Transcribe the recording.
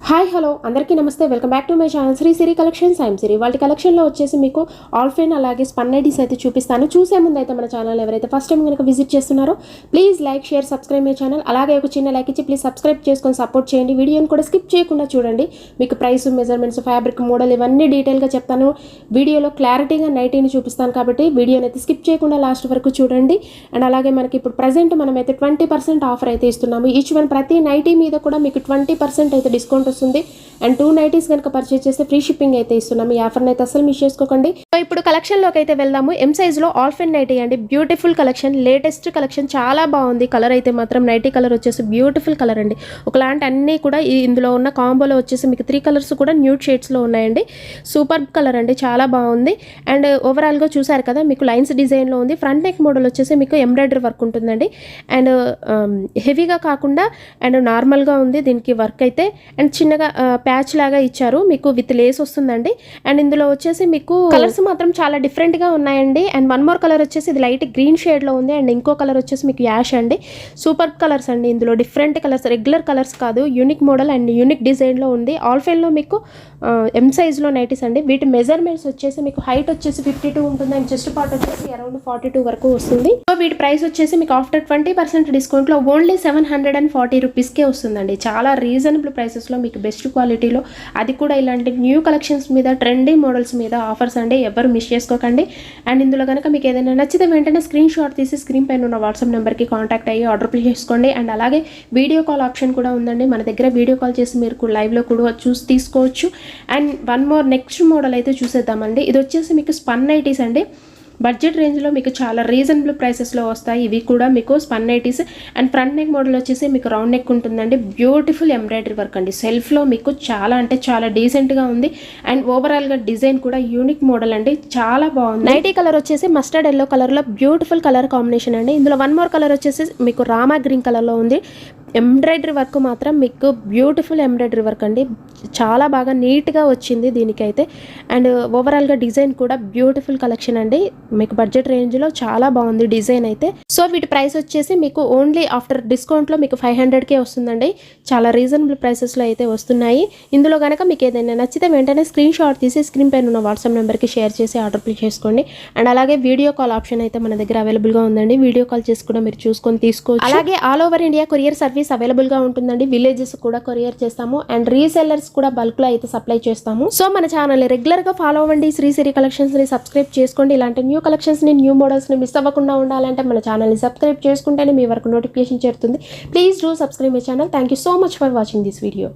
Hi hello అందరికీ నమస్తే welcome back to my channel Shri Siri collections. I'm Siri. వాళ్ళ కలెక్షన్లో వచ్చేసి మీకు ఆల్ఫైన్ అలాగే స్పన్ నైటీస్ అయితే చూపిస్తాను. చూసే ముందు అయితే మన ఛానల్ ఎవరైతే ఫస్ట్ టైం కనుక విజిట్ చేస్తున్నారో please like share subscribe my channel. అలాగే ఒక చిన్న లైక్ ఇచ్చి ప్లీజ్ సబ్స్క్రైబ్ చేసుకొని సపోర్ట్ చేయండి. వీడియోని కూడా స్కిప్ చేయకుండా చూడండి. మీకు ప్రైస్, మెజర్మెంట్స్, ఫ్యాబ్రిక్, మోడల్ ఇవన్నీ డీటెయిల్గా చెప్తాను. వీడియోలో క్లారిటీగా నైటీని చూపిస్తాను కాబట్టి వీడియోని అయితే స్కిప్ చేయకుండా లాస్ట్ వరకు చూడండి. అండ్ అలాగే మనకి ఇప్పుడు ప్రజెంట్ మనమైతే 20% ఆఫర్ అయితే ఇస్తున్నాము. ఈచ్ వన్ ప్రతి నైటీ మీద కూడా మీకు 20% అయితే డిస్కౌంట్ వస్తుంది. అండ్ 2 నైటీస్ కనుక పర్చేస్ చేస్తే ఫ్రీ షిప్పింగ్ అయితే ఇస్తున్నాము. ఈ ఆఫర్ని అయితే అసలు మిస్ చేసుకోకండి. సో ఇప్పుడు కలెక్షన్లోకి అయితే వెళ్దాము. ఎం సైజ్లో ఆల్ఫైన్ నైటీ అండి. బ్యూటిఫుల్ కలెక్షన్, లేటెస్ట్ కలెక్షన్, చాలా బాగుంది. కలర్ అయితే మాత్రం నైటీ కలర్ వచ్చేసి బ్యూటిఫుల్ కలర్ అండి. ఒకలాంటి అన్నీ కూడా ఇందులో ఉన్న కాంబోలో వచ్చేసి మీకు 3 కలర్స్ కూడా న్యూడ్ షేడ్స్లో ఉన్నాయండి. సూపర్ కలర్ అండి, చాలా బాగుంది. అండ్ ఓవరాల్గా చూసారు కదా, మీకు లైన్స్ డిజైన్లో ఉంది. ఫ్రంట్ నెక్ మోడల్ వచ్చేసి మీకు ఎంబ్రాయిడరీ వర్క్ ఉంటుందండి. అండ్ హెవీగా కాకుండా అండ్ నార్మల్గా ఉంది దీనికి వర్క్ అయితే. అండ్ చిన్నగా ప్యాచ్ లాగా ఇచ్చారు, మీకు విత్ లేస్ వస్తుందండి. అండ్ ఇందులో వచ్చేసి మీకు కలర్స్ మాత్రం చాలా డిఫరెంట్గా ఉన్నాయండి. అండ్ వన్ మోర్ కలర్ వచ్చేసి ఇది లైట్ గ్రీన్ షేడ్లో ఉంది. అండ్ ఇంకో కలర్ వచ్చేసి మీకు యాష్ అండి. సూపర్ కలర్స్ అండి. ఇందులో డిఫరెంట్ కలర్స్, రెగ్యులర్ కలర్స్ కాదు, యూనిక్ మోడల్ అండ్ యూనిక్ డిజైన్లో ఉంది. ఆల్ఫైన్లో మీకు ఎం సైజ్లో నైటీస్ అండి. వీటి మెజర్మెంట్స్ వచ్చేసి మీకు హైట్ వచ్చేసి 52 ఉంటుంది. అండ్ చెస్ట్ పార్ట్ వచ్చేసి అరౌండ్ 42 వరకు వస్తుంది. సో వీటి ప్రైస్ వచ్చేసి మీకు ఆఫ్టర్ 20% డిస్కౌంట్లో ఓన్లీ 740 రూపీస్కే వస్తుందండి. చాలా రీజనబుల్ ప్రైసెస్లో మీకు బెస్ట్ క్వాలిటీలో, అది కూడా ఇలాంటి న్యూ కలెక్షన్స్ మీద, ట్రెండీ మోడల్స్ మీద ఆఫర్స్ అండి. ఎవరు మిస్ చేసుకోకండి. అండ్ ఇందులో కనుక మీకు ఏదైనా నచ్చితే వెంటనే స్క్రీన్ షాట్ తీసి స్క్రీన్ పైన ఉన్న వాట్సాప్ నెంబర్కి కాంటాక్ట్ అయ్యి ఆర్డర్ ప్లేస్ చేసుకోండి. అండ్ అలాగే వీడియో కాల్ ఆప్షన్ కూడా ఉందండి. మన దగ్గర వీడియో కాల్ చేసి మీరు లైవ్లో కూడా చూసి తీసుకోవచ్చు. And one more next model అయితే చూసేద్దామండి. ఇది వచ్చేసి మీకు స్పన్ నైటీస్ అండి. బడ్జెట్ రేంజ్లో మీకు చాలా రీజనబుల్ ప్రైసెస్లో వస్తాయి. ఇవి కూడా మీకు spun nighties. And front neck model వచ్చేసి మీకు రౌండ్ నెక్ ఉంటుందండి. బ్యూటిఫుల్ ఎంబ్రాయిడరీ వర్క్ అండి. సెల్ఫ్లో మీకు చాలా అంటే చాలా డీసెంట్గా ఉంది. అండ్ ఓవరాల్గా డిజైన్ కూడా యూనిక్ మోడల్ అండి, చాలా బాగుంది. నైటీ కలర్ వచ్చేసి మస్టర్డ్ ఎల్లో కలర్లో బ్యూటిఫుల్ కలర్ కాంబినేషన్ అండి. ఇందులో వన్ మోర్ కలర్ వచ్చేసి మీకు రామా గ్రీన్ కలర్లో ఉంది. ఎంబ్రాయిడరీ వర్క్ మాత్రం మీకు బ్యూటిఫుల్ ఎంబ్రాయిడరీ వర్క్ అండి, చాలా బాగా నీట్గా వచ్చింది దీనికైతే. అండ్ ఓవరాల్గా డిజైన్ కూడా బ్యూటిఫుల్ కలెక్షన్ అండి. మీకు బడ్జెట్ రేంజ్లో చాలా బాగుంది డిజైన్ అయితే. సో వీటి ప్రైస్ వచ్చేసి మీకు ఓన్లీ ఆఫ్టర్ డిస్కౌంట్లో మీకు 500కే వస్తుందండి. చాలా రీజనబుల్ ప్రైసెస్లో అయితే వస్తున్నాయి. ఇందులో కనుక మీకు ఏదైనా నచ్చితే వెంటనే స్క్రీన్ షాట్ తీసి స్క్రీన్ పైన ఉన్న వాట్సాప్ నెంబర్కి షేర్ చేసి ఆర్డర్ ప్లేస్ చేసుకోండి. అండ్ అలాగే వీడియో కాల్ ఆప్షన్ అయితే మన దగ్గర అవైలబుల్గా ఉందండి. వీడియో కాల్ చేసి కూడా మీరు చూసుకొని తీసుకోవచ్చు. అలాగే all over India courier service అవైలబుల్గా ఉంటుందండి. విలేజెస్ కూడా కొరియర్ చేస్తాము. అండ్ రీసెల్లర్స్ కూడా బల్క్లో అయితే సప్లై చేస్తాము. సో మన ఛానల్ రెగ్యులర్గా ఫాలో అవ్వండి. శ్రీ సిరి కలెక్షన్స్ని సబ్స్క్రైబ్ చేసుకోండి. ఇలాంటి న్యూ కలెక్షన్స్ని, న్యూ మోడల్స్ని మిస్ అవ్వకుండా ఉండాలంటే మన ఛానల్ని సబ్స్క్రైబ్ చేసుకుంటేనే మీ వరకు నోటిఫికేషన్ చేరుతుంది. Please do subscribe my channel. Thank you so much for watching this video.